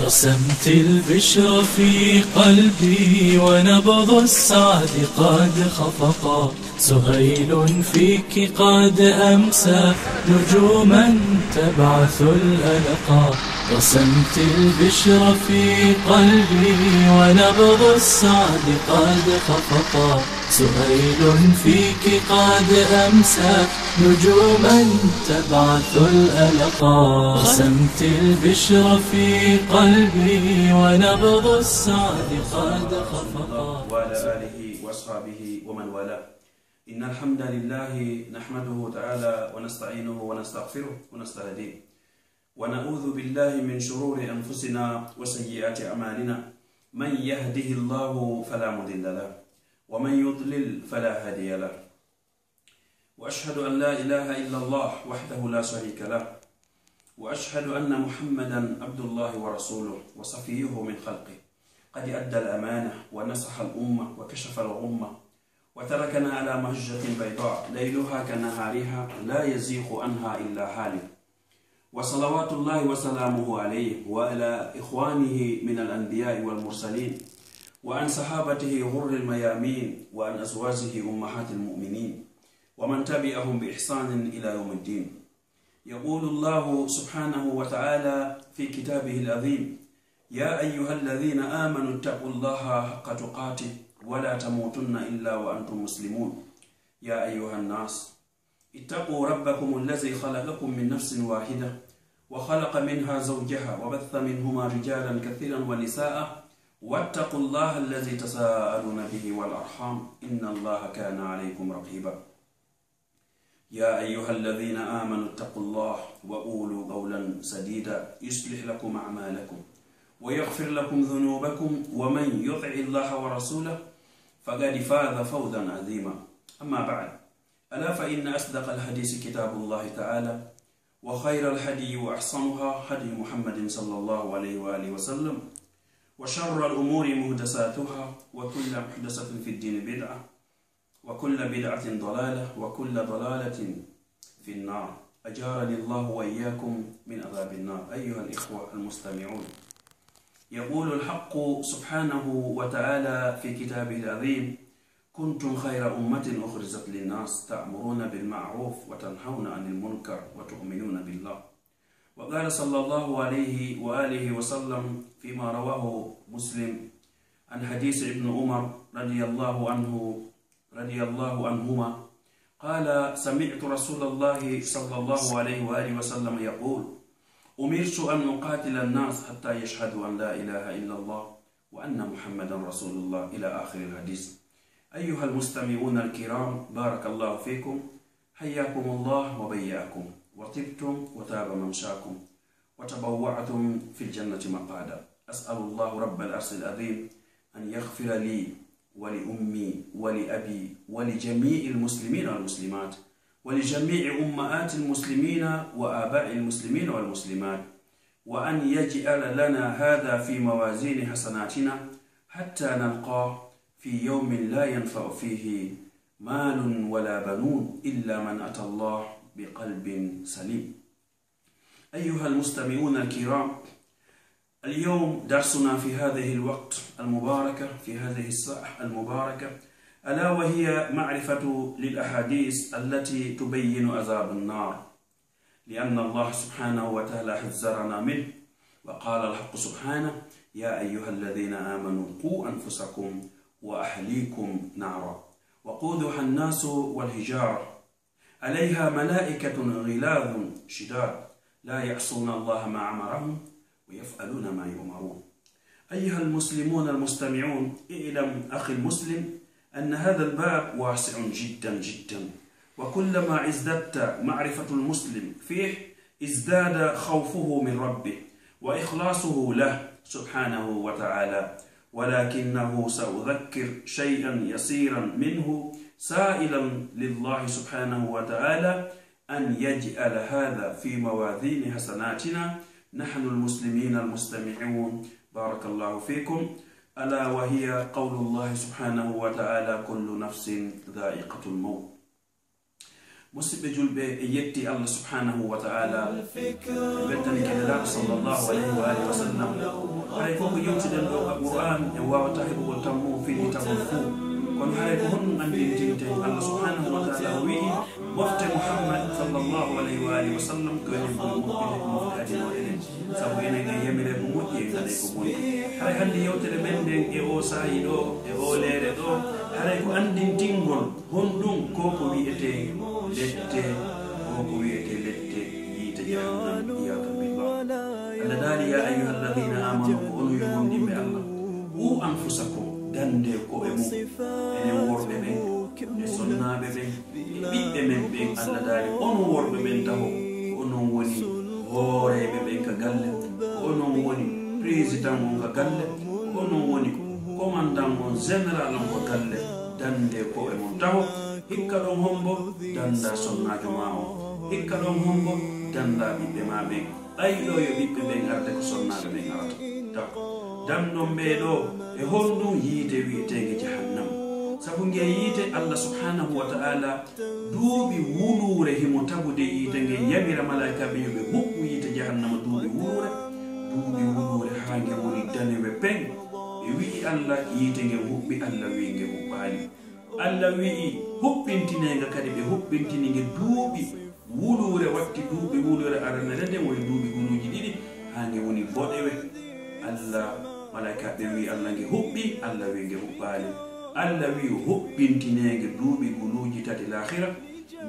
رسمت البشر في قلبي ونبض السعد قد خفقا، سهيل فيك قد أمسى نجوما تبعث الألقا. رسمت البشر في قلبي ونبض السعد قد خفقا، سهيل فيك قد أمسى نجوما تبعث الألقا. رسمت البشر في قلبي ونبض السعد قد خفقا. وعلى آله وأصحابه ومن والاه. إن الحمد لله نحمده تعالى ونستعينه ونستغفره ونستهديه، ونعوذ بالله من شرور أنفسنا وسيئات أعمالنا. من يهده الله فلا مضل له، ومن يضلل فلا هادي له. وأشهد أن لا إله إلا الله وحده لا شريك له، وأشهد أن محمدا عبد الله ورسوله وصفيه من خلقه، قد أدى الأمانة ونصح الأمة وكشف الغمة، وتركنا على مهجة بيضاء ليلها كنهارها لا يزيغ عنها إلا هالك. وصلوات الله وسلامه عليه وعلى إخوانه من الأنبياء والمرسلين، وعن صحابته غر الميامين، وعن أزواجه أمهات المؤمنين، ومن تبعهم بإحسان إلى يوم الدين. يقول الله سبحانه وتعالى في كتابه العظيم: يا أيها الذين آمنوا اتقوا الله حق تقاته ولا تموتن إلا وأنتم مسلمون. يا أيها الناس اتقوا ربكم الذي خلقكم من نفس واحدة وخلق منها زوجها وبث منهما رجالا كثيرا ونساء، واتقوا الله الذي تساءلون به والأرحام إن الله كان عليكم رقيبا. يا أيها الذين آمنوا اتقوا الله وقولوا قولا سديدا يصلح لكم أعمالكم ويغفر لكم ذنوبكم، ومن يطع الله ورسوله فقد فاز فوزا عظيما. أما بعد، ألا فإن أصدق الحديث كتاب الله تعالى، وخير الهدي وأحسنها هدي محمد صلى الله عليه وآله وسلم، وشر الأمور محدثاتها، وكل محدثة في الدين بدعة، وكل بدعة ضلالة، وكل ضلالة في النار. أجارني الله وإياكم من عذاب النار. أيها الإخوة المستمعون، يقول الحق سبحانه وتعالى في كتابه العظيم: كنتم خير أمة أخرجت للناس تأمرون بالمعروف وتنهون عن المنكر وتؤمنون بالله. وقال صلى الله عليه وآله وسلم فيما رواه مسلم عن حديث ابن عمر رضي الله عنهما قال: سمعت رسول الله صلى الله عليه وآله وسلم يقول: أمرت أن أقاتل الناس حتى يشهدوا أن لا إله إلا الله وأن محمدا رسول الله، إلى آخر الحديث. أيها المستمعون الكرام، بارك الله فيكم، حياكم الله وبياكم، وطبتم وتاب ممشاكم، وتبوعتم في الجنة مقعدا. أسأل الله رب العرش العظيم أن يغفر لي ولأمي ولأبي ولجميع المسلمين والمسلمات، ولجميع أمهات المسلمين وآباء المسلمين والمسلمات، وأن يجعل لنا هذا في موازين حسناتنا حتى نلقاه في يوم لا ينفع فيه مال ولا بنون إلا من أتى الله بقلب سليم. أيها المستمعون الكرام، اليوم درسنا في هذه الوقت المباركة، في هذه الساعة المباركة، ألا وهي معرفة للأحاديث التي تبين عذاب النار، لأن الله سبحانه وتعالى حذرنا منه، وقال الحق سبحانه: يا أيها الذين آمنوا قوا أنفسكم وأهليكم نارا وقودها الناس والحجارة عليها ملائكة غلاظ شداد لا يعصون الله ما أمرهم ويفعلون ما يؤمرون. أيها المسلمون المستمعون، اعلم أخي المسلم أن هذا الباب واسع جدا جدا، وكلما ازددت معرفة المسلم فيه ازداد خوفه من ربه وإخلاصه له سبحانه وتعالى. ولكنه سأذكر شيئا يسيرا منه، سائلا لله سبحانه وتعالى أن يجعل هذا في موازين حسناتنا نحن المسلمين المستمعون. بارك الله فيكم. ألا وهي قول الله سبحانه وتعالى: كل نفس ذائقة الموت. musidɓe julɓe e yetti Allah subhanahu wa ta'ala wettani keneɗaɗo sallllahu alayhi wa alihi wa sallam haray fof ko yewtiden ɗo ka qur'an en wawata heɓugol tammo fiɗitagol fuu kono haray ko honɗum andintinte Allah subhanahu wa ta'ala o wi'i mofte Muhammad sallllahu alayhi wa alihi wa sallam ko enen ɓuri moƴƴude ko mofte adino enen sabu enen e yamire ko moƴƴi en gaɗay ko bonɗi haray hande yewtere men nden e o saayi ɗo e o leere ɗo haray ko andintingol honɗum ko ko wiyete lette ko ko wiyete lette yiite jahannam iyaka billah Allah daali ya ayyuha alladina amanu ko ono yomondimɓe Allah u anfusakum dande ko e mum enen worɓe ɓen e sonnaɓe ɓen e ɓiɓɓe men ɓen Allah daali ono worɓe ɓen taho ko onon woni hooreɓe ɓen ka galle ko onon woni président on ka galle ko onon woni commandant on général on ko galle dande ko e mum taho hikka ɗon hombo danda sonnajo ma o hikka ɗon hombo danda ɓiɓɓe ma ɓen ɗayɗo yo ɓiɓɓe ɓen arde ko sonnaɓe ɓen arata taw damɗon ɓeɗo e honɗum yiite wi'etege jahannam sabu nge yiite Allah subhanahu wa ta'ala duuɓi wulure himo tagude yiite nge yamira malaika ɓe yoɓe huɓɓu yiite jahannama duuɓi wulure ha nge woni danewe pen ɓe wi'i Allah yiite nge huɓɓi Allah wi nge huɓɓali Allah wi'i huɓɓintinega kadi ɓe huɓɓintini nge duuɓi wulure watti duuɓi wulure aranere nden woni duuɓi guluji ɗiɗi ha nge woni boɗewe Allah malaika ɓe wi Allah nge huɓɓi Allah wi nge huɓɓali Allah wi huɓɓintinege duuɓi guluji tati lahira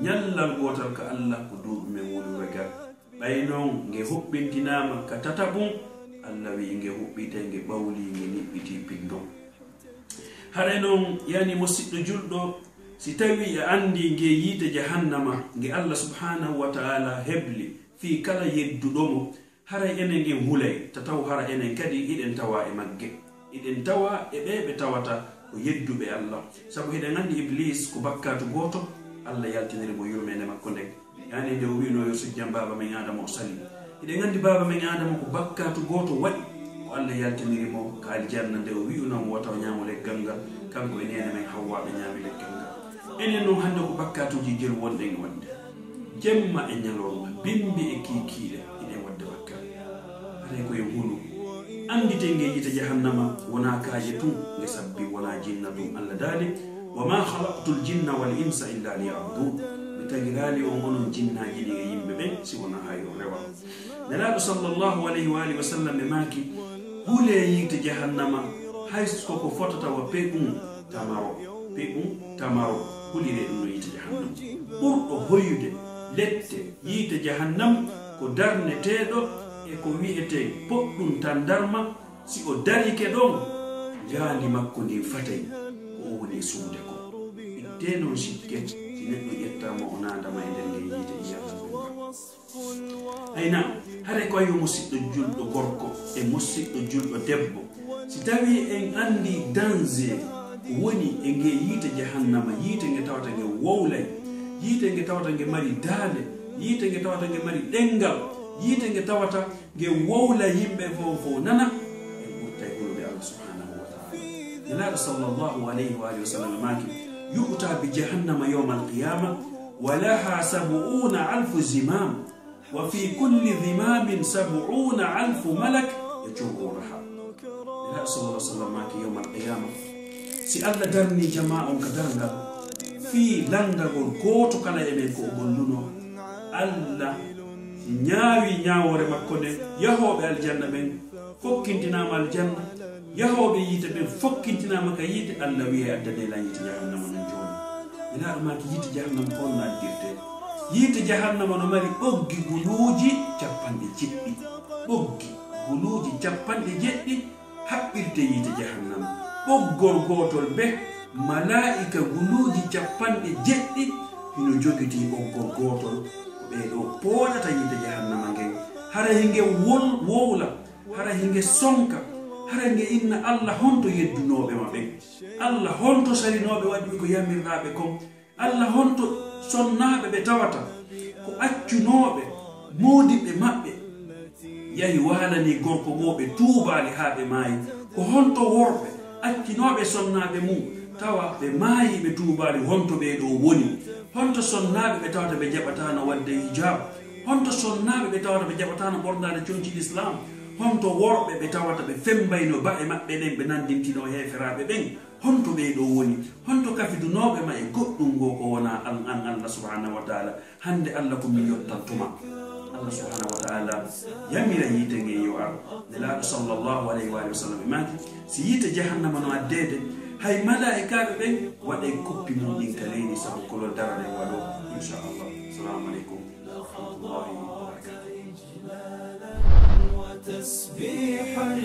ñallal gotal ka Allah ko duuɓi men wulure gal ɓay noon nge huɓɓintinama ka tataɓum Allah wi nge huɓɓite nge ɓawli nge niɓɓiti pindon haɗa noon yani musidɗo julɗo si tawi a andi nge yiite jahannama nge Allah subhanahu wa ta'ala hebli fi kala yedduɗomo haray enen ngen hulay tataw hara enen kadi iɗen tawa e magge iɗen tawa e ɓe tawata ko yedduɓe Allah sabu hiɗen andi iblis ko bakkatu goto Allah yaltiniri mo yurmede makko nden yani nde o wino yo sujjan baba men adama o sali hiɗen andi baba men adama ko bakkatu goto waɗi ko Allah yaltiniri mo ka aljanna nde o wi'unamo wataw ñamo leggal ngal kanko e nene men Hawwa ɓe ñaami leggal ngal enen noon hande ko bakkatuji jel wonɗen wadde jemma e ñalorma bimbi e kikiɗe inen wadde bakkat haɗay koye hulu andite nge yite jahannama wona kaaje tun nge sabbi wona jinna tun Allah daali wa ma khalaqtu l jinna wal insa illa liya'budun mi tagirali on onon jinnaji ɗi e yimɓe ɓen si wona ha yo rewa nelaɗo sallllahu alayhi wa alihi wa sallam ɓe maaki huule yite jahannama hay koko fotata wa peɗum tamaro hulire ɗum no yite jahannam ɓurɗo hoyude lette yite jahannam ko darneteɗo e ko wi'ete poɗɗum tan darma si o darike ɗon gaandi makko ndi fatay ko o woni sumde ko itte noon sikke si neɗɗo ƴettama o nadama e nder nge yiite iyakaɓe ayna haɗa ko ayo musidɗo julɗo gorko e musidɗo julɗo debbo si tawi en andi danger woni e nge yiite jahannama yiite nge tawata nge wowlay yiite nge tawata nge mari daande yiite nge tawata nge mari ɗengal yiite nge tawata nge wowla yimɓe fof nana en ɓurta e hulude Allah subhanahu wa ta'ala nelaɗo sallllahu alayhi wa alihi wa sallam maki yu'ta bi jahannama yawma alqiyama wa laha 70,000 zimam wa fi kulli zimamin 70,000 malak yajurrunaha nelaɗo sallallahu alayhi wa sallam maki yawma alqiyama si Allah darni jama on ka darngal fi landagol goto kala enen ko o golluno Allah ñaawi ñaawore makko nde yahoɓe aljanna ɓen fokkintinama aljanna yahoɓe yiite ɓen fokkintinama ka yiite Allah wiye addane lan yiite jahannama non joni elaɗo maki yiite jahannama holno addirte yiite jahannama no mari ɓoggi guluuji 70 ɓoggi guluuji 70 haɓɓirte yiite jahannama ɓoggol gotol be malaika guluuji 70 hino jogiti ɓoggol gotol ɓeɗo pooɗata yiite jahannama ngen hara hinge wowla hara hinge sonka hara hinge inna Allah honto yeddunoɓe maɓɓe Allah honto sarinoɓe waɗi ko yamirraɓe kon Allah honto sonnaɓe ɓe tawata ko accunoɓe modiɓɓe maɓɓe yahi walani gorko goɓe tuubali ha ɓe maayi ko honto worɓe accinoɓe sonnaɓe mum tawa ɓe maayi ɓe tuubali honto ɓeɗo woni honto sonnaɓe ɓe tawata ɓe jaɓatano wadde hijab honto sonnaɓe ɓe tawata ɓe jaɓatano ɓornade coñci l'islam honto worɓe ɓe tawata ɓe fembayno ba'e maɓɓe ɗen ɓe nandintino heferaɓe ɓen honto ɓeɗo woni honto kafidunoɓe ma e goɗɗum ngo ko wona an Allah subhanahu wa taala hande Allah ko min yottantuma Allah subhanahu wa taala yamira yite nge yo ar nelaɗo sallllahu alayhi wa sallam e maki si yite jahannama no addede hay malaikaɓe ɓen waɗe koppi mum ɗin ka leydi sabu kolol darane waɗo inchallah. Assalamu aleykum wa rahmatullahi wa barakatuh. تسبيحا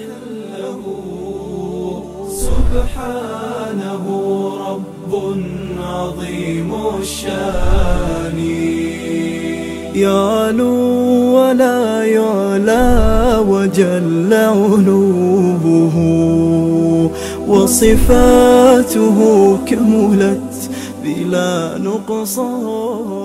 له سبحانه رب عظيم الشان يعلو ولا يعلى وجل علوه وصفاته كملت بلا نقصان